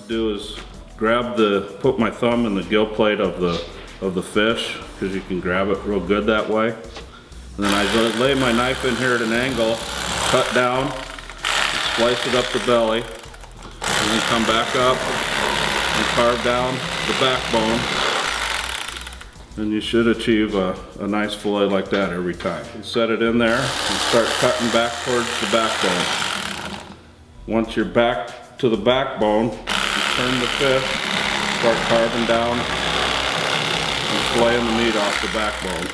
to do is put my thumb in the gill plate of the fish, because you can grab it real good that way. And then I lay my knife in here at an angle, cut down, splice it up the belly, and then come back up and carve down the backbone. And you should achieve a nice fillet like that every time. You set it in there and start cutting back towards the backbone. Once you're back to the backbone, you turn the fish, start carving down and filleting the meat off the backbone.